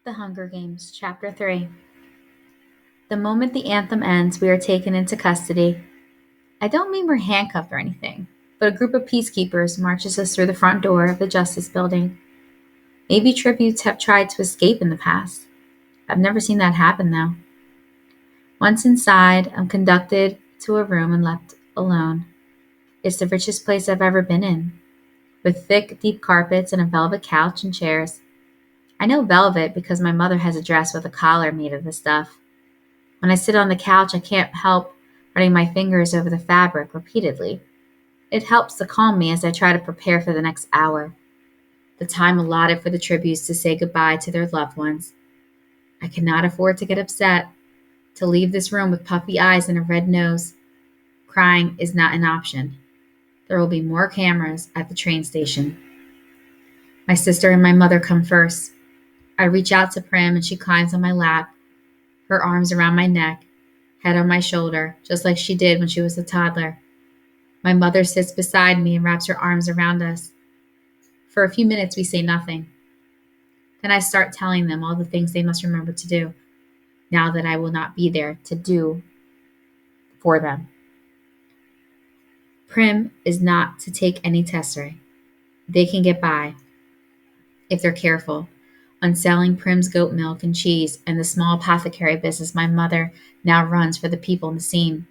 The Hunger Games, Chapter 3. The moment the anthem ends, we are taken into custody. I don't mean we're handcuffed or anything, but a group of peacekeepers marches us through the front door of the Justice Building. Maybe tributes have tried to escape in the past. I've never seen that happen, though. Once inside, I'm conducted to a room and left alone. It's the richest place I've ever been in, with thick, deep carpets and a velvet couch and chairs. I know velvet because my mother has a dress with a collar made of the stuff. When I sit on the couch, I can't help running my fingers over the fabric repeatedly. It helps to calm me as I try to prepare for the next hour, the time allotted for the tributes to say goodbye to their loved ones. I cannot afford to get upset, to leave this room with puffy eyes and a red nose. Crying is not an option. There will be more cameras at the train station. My sister and my mother come first. I reach out to Prim and she climbs on my lap, her arms around my neck, head on my shoulder, just like she did when she was a toddler. My mother sits beside me and wraps her arms around us. For a few minutes, we say nothing. Then I start telling them all the things they must remember to do, now that I will not be there to do for them. Prim is not to take any tesserae. They can get by, if they're careful, on selling Prim's goat milk and cheese and the small apothecary business my mother now runs for the people in the scene.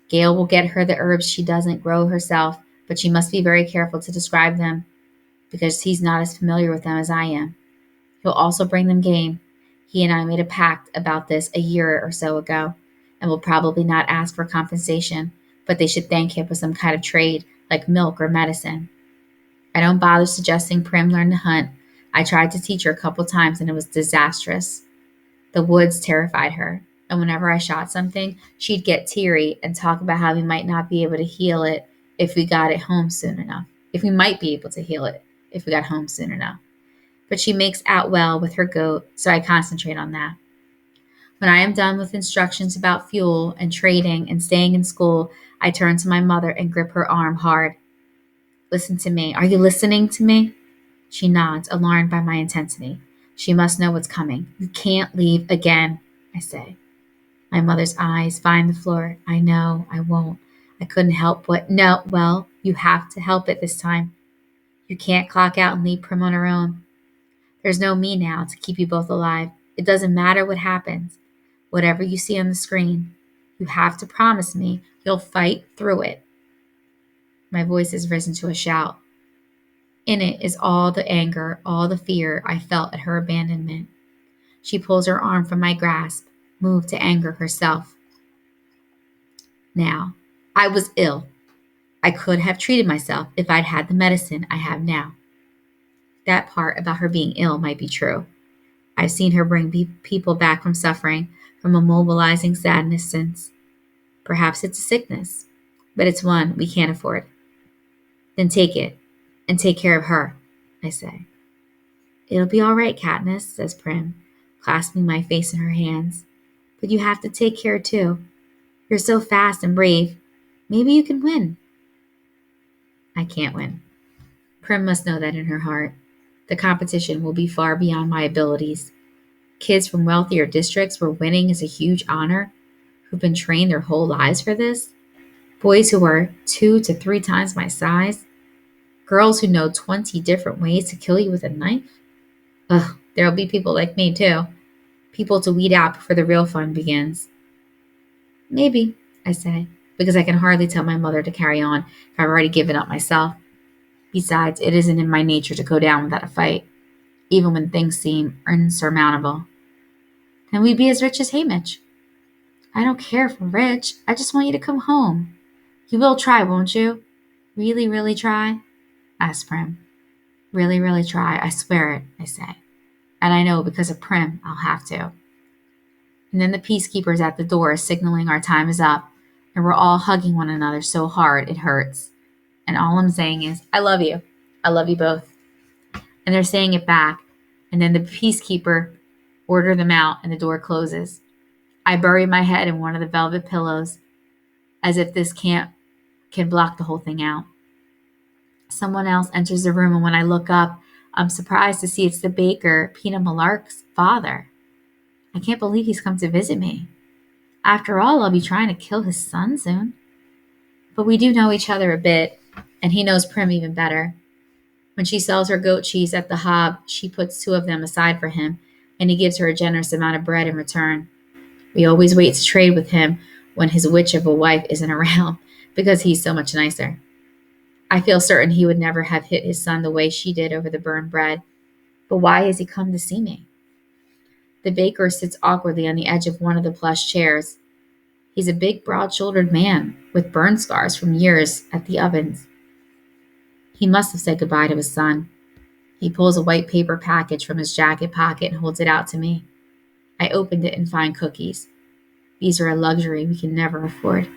Gale will get her the herbs she doesn't grow herself, but she must be very careful to describe them, because he's not as familiar with them as I am. He'll also bring them game. He and I made a pact about this a year or so ago, and will probably not ask for compensation, but they should thank him for some kind of trade, like milk or medicine. I don't bother suggesting Prim learn to hunt. I tried to teach her a couple times and it was disastrous. The woods terrified her, and whenever I shot something, she'd get teary and talk about how we might not be able to heal it if we got it home soon enough. If we might be able to heal it if we got home soon enough. But she makes out well with her goat, so I concentrate on that. When I am done with instructions about fuel and trading and staying in school, I turn to my mother and grip her arm hard. Listen to me. Are you listening to me? She nods, alarmed by my intensity. She must know what's coming. You can't leave again, I say. My mother's eyes find the floor. I know, I won't. I couldn't help but no, well, you have to help it this time. You can't clock out and leave Prim on her own. There's no me now to keep you both alive. It doesn't matter what happens. Whatever you see on the screen, you have to promise me you'll fight through it. My voice has risen to a shout. In it is all the anger, all the fear I felt at her abandonment. She pulls her arm from my grasp, moved to anger herself. Now, I was ill. I could have treated myself if I'd had the medicine I have now. That part about her being ill might be true. I've seen her bring people back from suffering, from immobilizing sadness since. Perhaps it's a sickness, but it's one we can't afford. Then take it, and take care of her, I say. It'll be all right, Katniss, says Prim, clasping my face in her hands. But you have to take care too. You're so fast and brave. Maybe you can win. I can't win. Prim must know that in her heart. The competition will be far beyond my abilities. Kids from wealthier districts where winning is a huge honor, who've been trained their whole lives for this. Boys who are 2 to 3 times my size. Girls who know 20 different ways to kill you with a knife. Ugh, there'll be people like me too. People to weed out before the real fun begins. Maybe, I say, because I can hardly tell my mother to carry on if I've already given up myself. Besides, it isn't in my nature to go down without a fight, even when things seem insurmountable. Then we'd be as rich as Haymitch. I don't care if we're rich. I just want you to come home. You will try, won't you? Really, really try? Asks Prim. Really, really try. I swear it, I say. And I know because of Prim, I'll have to. And then the peacekeepers at the door signaling our time is up, and we're all hugging one another so hard it hurts. And all I'm saying is, I love you. I love you both. And they're saying it back, and then the peacekeeper order them out and the door closes. I bury my head in one of the velvet pillows, as if this can block the whole thing out. Someone else enters the room, and when I look up, I'm surprised to see it's the baker, Peter Malark's father. I can't believe he's come to visit me. After all, I'll be trying to kill his son soon. But we do know each other a bit, and he knows Prim even better. When she sells her goat cheese at the hob, she puts 2 of them aside for him, and he gives her a generous amount of bread in return. We always wait to trade with him when his witch of a wife isn't around, because he's so much nicer. I feel certain he would never have hit his son the way she did over the burned bread. But why has he come to see me? The baker sits awkwardly on the edge of one of the plush chairs. He's a big, broad-shouldered man with burn scars from years at the ovens. He must have said goodbye to his son. He pulls a white paper package from his jacket pocket and holds it out to me. I opened it and find cookies. These are a luxury we can never afford.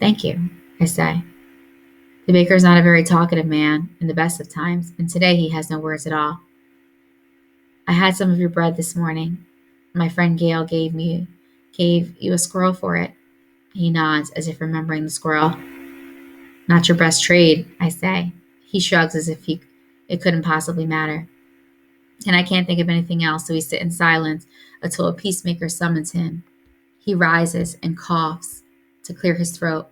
Thank you, I say. The baker's not a very talkative man in the best of times, and today he has no words at all. I had some of your bread this morning. My friend Gale gave you a squirrel for it. He nods as if remembering the squirrel. Not your best trade, I say. He shrugs as if it couldn't possibly matter. And I can't think of anything else, so we sit in silence until a peacemaker summons him. He rises and coughs to clear his throat.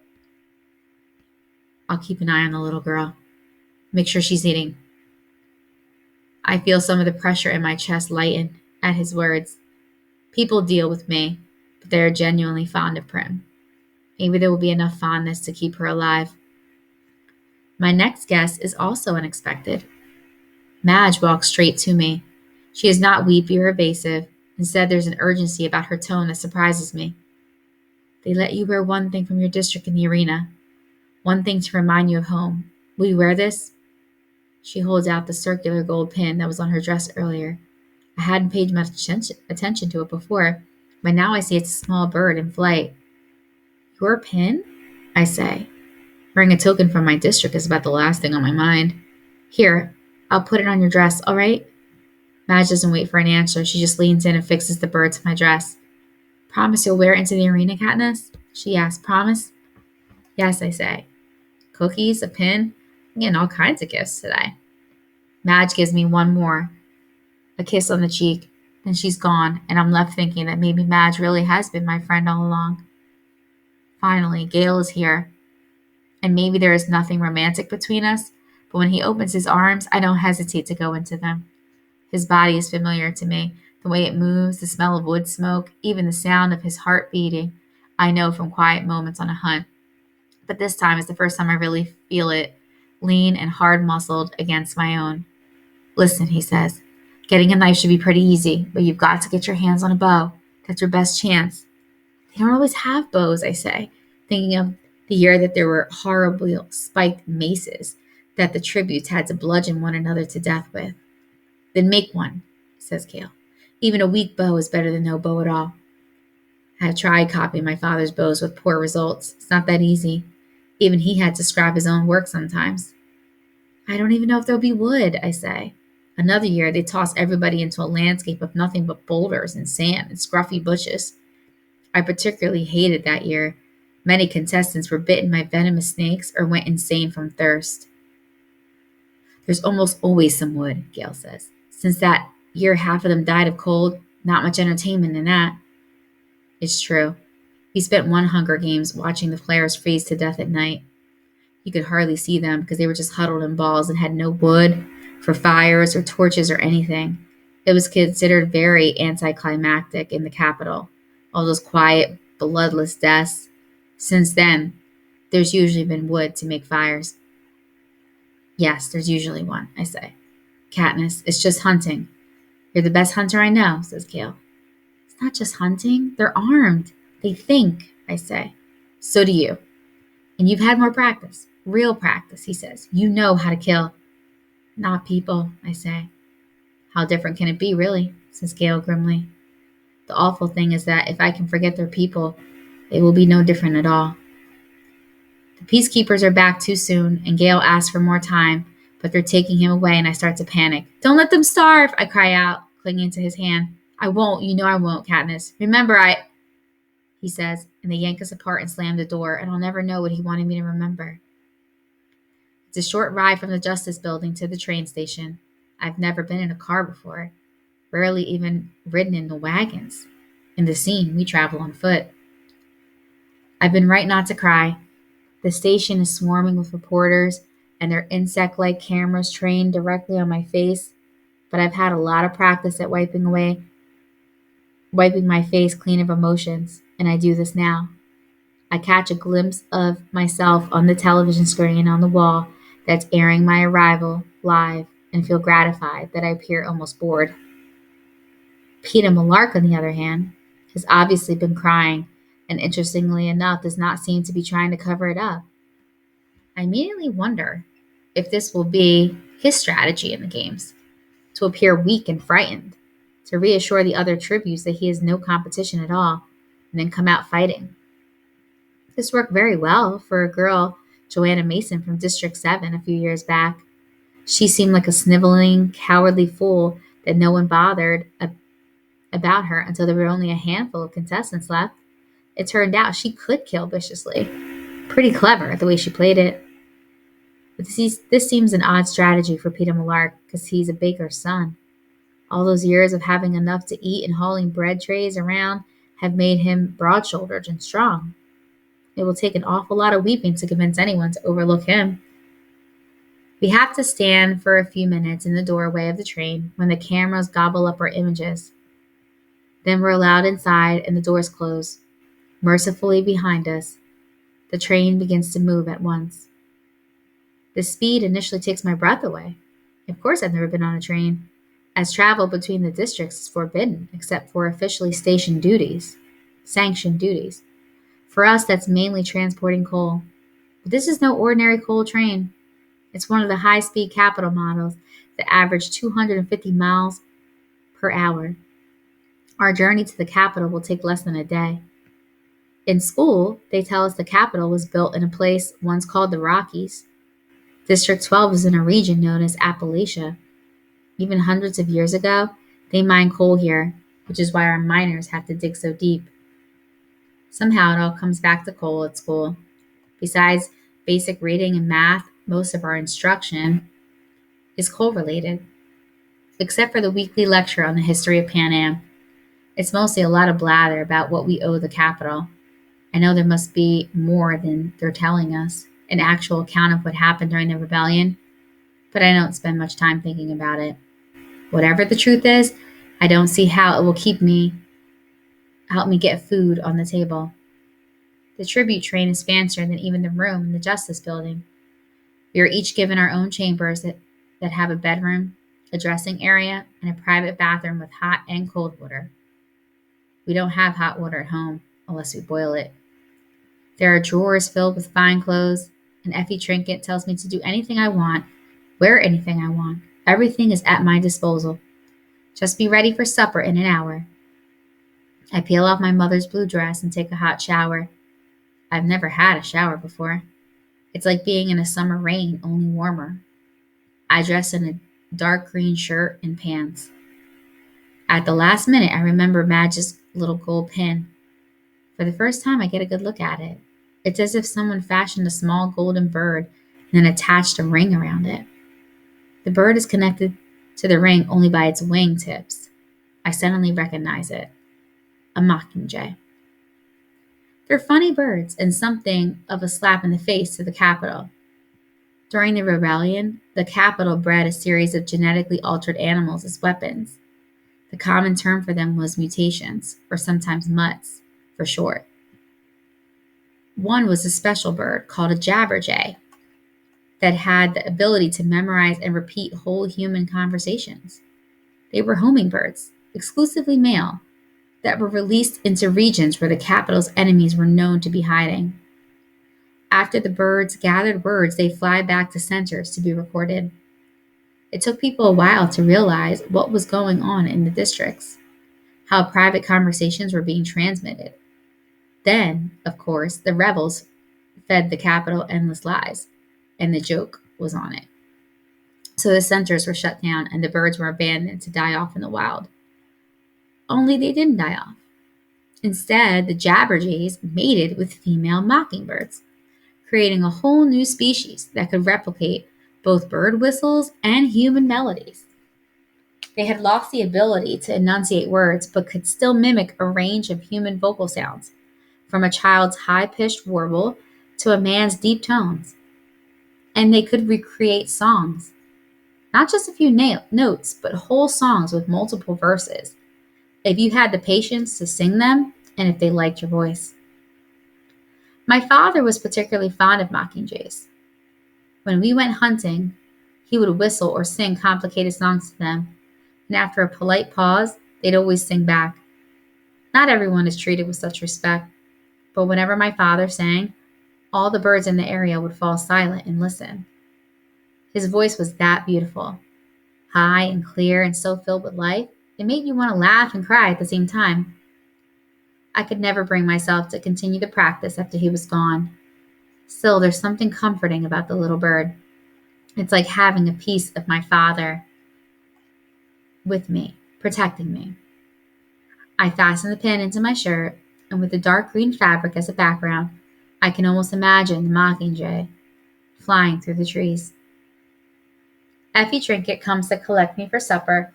I'll keep an eye on the little girl. Make sure she's eating. I feel some of the pressure in my chest lighten at his words. People deal with me, but they are genuinely fond of Prim. Maybe there will be enough fondness to keep her alive. My next guest is also unexpected. Madge walks straight to me. She is not weepy or evasive. Instead, there's an urgency about her tone that surprises me. They let you wear one thing from your district in the arena. One thing to remind you of home. Will you wear this? She holds out the circular gold pin that was on her dress earlier. I hadn't paid much attention to it before, but now I see it's a small bird in flight. Your pin? I say. Wearing a token from my district is about the last thing on my mind. Here, I'll put it on your dress, all right? Madge doesn't wait for an answer. She just leans in and fixes the bird to my dress. Promise you'll wear it into the arena, Katniss? She asks. Promise? Yes, I say. Cookies, a pin, I'm getting all kinds of gifts today. Madge gives me one more, a kiss on the cheek. Then she's gone, and I'm left thinking that maybe Madge really has been my friend all along. Finally, Gale is here. And maybe there is nothing romantic between us, but when he opens his arms, I don't hesitate to go into them. His body is familiar to me. The way it moves, the smell of wood smoke, even the sound of his heart beating, I know from quiet moments on a hunt. But this time is the first time I really feel it, lean and hard-muscled against my own. Listen, he says, getting a knife should be pretty easy, but you've got to get your hands on a bow. That's your best chance. They don't always have bows, I say, thinking of the year that there were horribly spiked maces that the tributes had to bludgeon one another to death with. Then make one, says Gale. Even a weak bow is better than no bow at all. I had tried copying my father's bows with poor results. It's not that easy. Even he had to scrap his own work sometimes. I don't even know if there'll be wood, I say. Another year, they tossed everybody into a landscape of nothing but boulders and sand and scruffy bushes. I particularly hated that year. Many contestants were bitten by venomous snakes or went insane from thirst. There's almost always some wood, Gale says. Since that year half of them died of cold, not much entertainment in that. It's true. We spent one Hunger Games watching the flares freeze to death at night. You could hardly see them because they were just huddled in balls and had no wood for fires or torches or anything. It was considered very anticlimactic in the capital. All those quiet, bloodless deaths. Since then, there's usually been wood to make fires. Yes, there's usually one, I say. Katniss, it's just hunting. You're the best hunter I know, says Gale. It's not just hunting. They're armed. They think, I say. So do you. And you've had more practice. Real practice, he says. You know how to kill. Not people, I say. How different can it be, really, says Gale grimly. The awful thing is that if I can forget their people, they will be no different at all. The peacekeepers are back too soon, and Gale asks for more time, but they're taking him away, and I start to panic. Don't let them starve, I cry out, clinging to his hand. I won't, you know I won't, Katniss. Remember, he says, and they yank us apart and slam the door, and I'll never know what he wanted me to remember. It's a short ride from the Justice Building to the train station. I've never been in a car before, rarely even ridden in the wagons. In the scene, we travel on foot. I've been right not to cry. The station is swarming with reporters and their insect like cameras trained directly on my face, but I've had a lot of practice at wiping my face clean of emotions, and I do this now. I catch a glimpse of myself on the television screen on the wall that's airing my arrival live and feel gratified that I appear almost bored. Peter Malark, on the other hand, has obviously been crying and interestingly enough does not seem to be trying to cover it up. I immediately wonder if this will be his strategy in the games to appear weak and frightened, to reassure the other tributes that he is no competition at all, and then come out fighting. This worked very well for a girl, Joanna Mason from District 7 a few years back. She seemed like a sniveling, cowardly fool that no one bothered about her until there were only a handful of contestants left. It turned out she could kill viciously. Pretty clever the way she played it. But this seems an odd strategy for Peter Millark because he's a baker's son. All those years of having enough to eat and hauling bread trays around have made him broad-shouldered and strong. It will take an awful lot of weeping to convince anyone to overlook him. We have to stand for a few minutes in the doorway of the train when the cameras gobble up our images. Then we're allowed inside and the doors close. Mercifully behind us, the train begins to move at once. The speed initially takes my breath away. Of course, I've never been on a train, as travel between the districts is forbidden except for officially sanctioned duties. For us, that's mainly transporting coal. But this is no ordinary coal train. It's one of the high-speed capital models that average 250 miles per hour. Our journey to the capital will take less than a day. In school, they tell us the capital was built in a place once called the Rockies. District 12 is in a region known as Appalachia. Even hundreds of years ago, they mined coal here, which is why our miners have to dig so deep. Somehow it all comes back to coal at school. Besides basic reading and math, most of our instruction is coal related, except for the weekly lecture on the history of Pan Am. It's mostly a lot of blather about what we owe the capital. I know there must be more than they're telling us, an actual account of what happened during the rebellion, but I don't spend much time thinking about it. Whatever the truth is, I don't see how it will help me get food on the table. The tribute train is fancier than even the room in the Justice Building. We are each given our own chambers that have a bedroom, a dressing area, and a private bathroom with hot and cold water. We don't have hot water at home unless we boil it. There are drawers filled with fine clothes. An Effie trinket tells me to do anything I want, wear anything I want. Everything is at my disposal. Just be ready for supper in an hour. I peel off my mother's blue dress and take a hot shower. I've never had a shower before. It's like being in a summer rain, only warmer. I dress in a dark green shirt and pants. At the last minute, I remember Madge's little gold pin. For the first time, I get a good look at it. It's as if someone fashioned a small golden bird and then attached a ring around it. The bird is connected to the ring only by its wing tips. I suddenly recognize it. A mockingjay. They're funny birds and something of a slap in the face to the capital. During the rebellion, the capital bred a series of genetically altered animals as weapons. The common term for them was mutations, or sometimes mutts, for short. One was a special bird called a jabberjay that had the ability to memorize and repeat whole human conversations. They were homing birds, exclusively male, that were released into regions where the capital's enemies were known to be hiding. After the birds gathered words, they fly back to centers to be recorded. It took people a while to realize what was going on in the districts, how private conversations were being transmitted. Then, of course, the rebels fed the capital endless lies, and the joke was on it. So the centers were shut down and the birds were abandoned to die off in the wild. Only they didn't die off. Instead, the jabberjays mated with female mockingbirds, creating a whole new species that could replicate both bird whistles and human melodies. They had lost the ability to enunciate words, but could still mimic a range of human vocal sounds, from a child's high pitched warble to a man's deep tones. And they could recreate songs, not just a few notes, but whole songs with multiple verses, if you had the patience to sing them and if they liked your voice. My father was particularly fond of mockingjays. When we went hunting, he would whistle or sing complicated songs to them, and after a polite pause, they'd always sing back. Not everyone is treated with such respect, but whenever my father sang, all the birds in the area would fall silent and listen. His voice was that beautiful, high and clear and so filled with life, it made you want to laugh and cry at the same time. I could never bring myself to continue the practice after he was gone. Still, there's something comforting about the little bird. It's like having a piece of my father with me, protecting me. I fasten the pin into my shirt, and with the dark green fabric as a background, I can almost imagine the mockingjay flying through the trees. Effie Trinket comes to collect me for supper.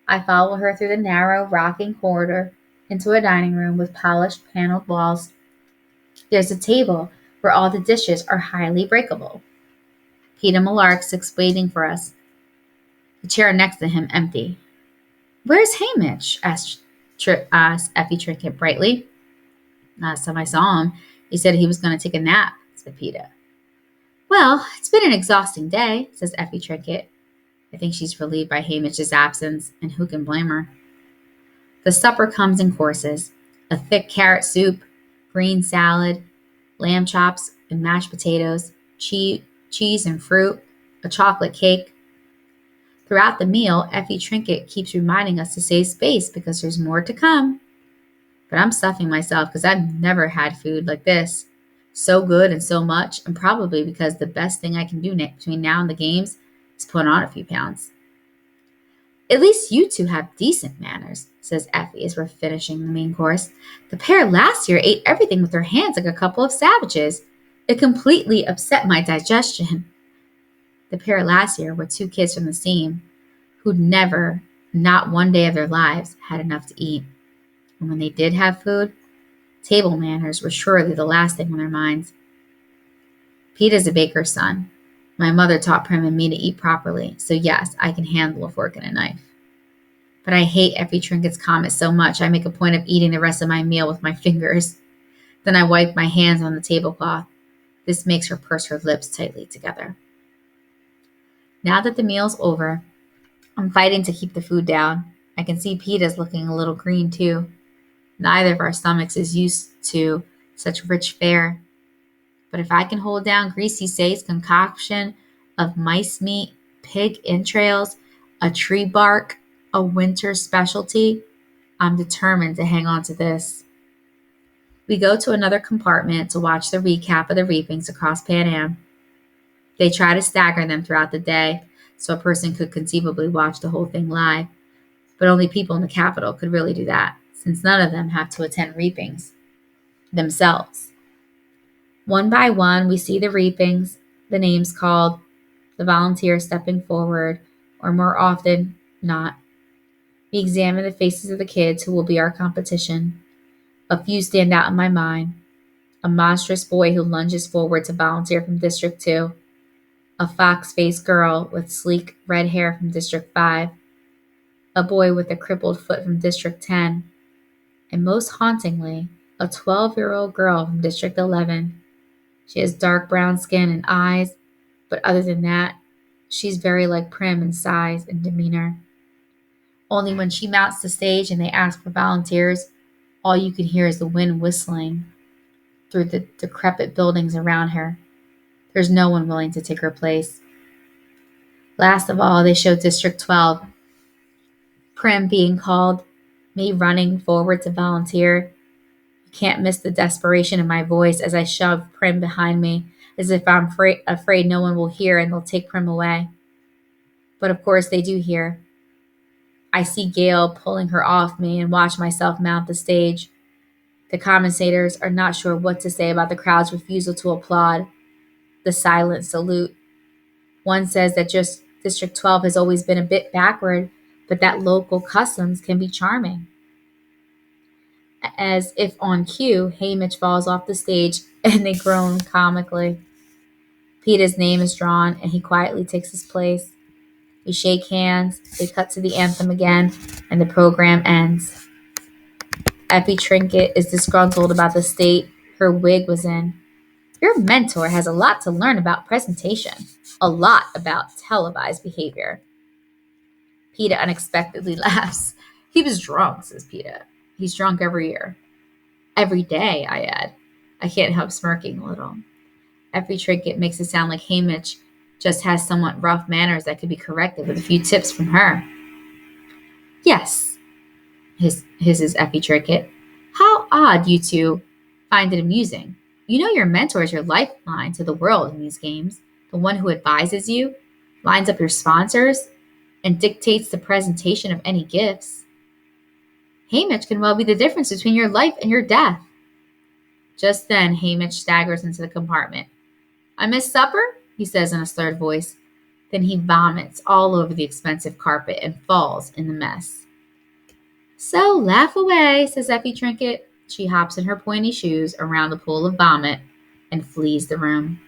I follow her through the narrow, rocking corridor into a dining room with polished paneled walls. There's a table where all the dishes are highly breakable. Peter Millark sits waiting for us, the chair next to him empty. "Where's Hamish?" asked Effie Trinket brightly. Last time I saw him, he said he was going to take a nap, said Peter. "Well, it's been an exhausting day," says Effie Trinket. I think she's relieved by Hamish's absence, and who can blame her? The supper comes in courses: a thick carrot soup, green salad, lamb chops and mashed potatoes, cheese and fruit, a chocolate cake. Throughout the meal, Effie Trinket keeps reminding us to save space because there's more to come. But I'm stuffing myself because I've never had food like this. So good and so much, and probably because the best thing I can do between now and the games is put on a few pounds. "At least you two have decent manners," says Effie as we're finishing the main course. "The pair last year ate everything with their hands like a couple of savages. It completely upset my digestion." The pair last year were two kids from the seam who'd never, not one day of their lives, had enough to eat. And when they did have food, table manners were surely the last thing on their minds. Peter's a baker's son. My mother taught Prim and me to eat properly, so yes, I can handle a fork and a knife. But I hate Effie Trinket's comment so much I make a point of eating the rest of my meal with my fingers. Then I wipe my hands on the tablecloth. This makes her purse her lips tightly together. Now that the meal's over, I'm fighting to keep the food down. I can see Peter's looking a little green too. Neither of our stomachs is used to such rich fare. But if I can hold down Greasy Say's concoction of mice meat, pig entrails, a tree bark, a winter specialty, I'm determined to hang on to this. We go to another compartment to watch the recap of the reapings across Pan Am. They try to stagger them throughout the day so a person could conceivably watch the whole thing live, but only people in the capital could really do that, since none of them have to attend reapings themselves. One by one, we see the reapings, the names called, the volunteers stepping forward, or more often, not. We examine the faces of the kids who will be our competition. A few stand out in my mind. A monstrous boy who lunges forward to volunteer from District 2. A fox-faced girl with sleek red hair from District 5. A boy with a crippled foot from District 10. And most hauntingly, a 12-year-old girl from District 11. She has dark brown skin and eyes, but other than that, she's very like Prim in size and demeanor. Only when she mounts the stage and they ask for volunteers, all you can hear is the wind whistling through the decrepit buildings around her. There's no one willing to take her place. Last of all, they show District 12. Prim being called, me running forward to volunteer. You can't miss the desperation in my voice as I shove Prim behind me, as if I'm afraid no one will hear and they'll take Prim away. But of course they do hear. I see Gale pulling her off me and watch myself mount the stage. The commentators are not sure what to say about the crowd's refusal to applaud, the silent salute. One says that just District 12 has always been a bit backward, but that local customs can be charming. As if on cue, Hamish falls off the stage and they groan comically. Peeta's name is drawn and he quietly takes his place. We shake hands, they cut to the anthem again, and the program ends. Effie Trinket is disgruntled about the state her wig was in. Your mentor has a lot to learn about presentation, a lot about televised behavior. Peeta unexpectedly laughs. He was drunk, says Peeta. He's drunk every year. Every day, I add. I can't help smirking a little. Every trinket makes it sound like Hamish just has somewhat rough manners that could be corrected with a few tips from her. Yes, hisses Effie Trinket. How odd you two find it amusing. You know your mentor is your lifeline to the world in these games, the one who advises you, lines up your sponsors, and dictates the presentation of any gifts. Hamish can well be the difference between your life and your death. Just then, Hamish staggers into the compartment. I missed supper? He says in a slurred voice. Then he vomits all over the expensive carpet and falls in the mess. So laugh away, says Effie Trinket. She hops in her pointy shoes around the pool of vomit and flees the room.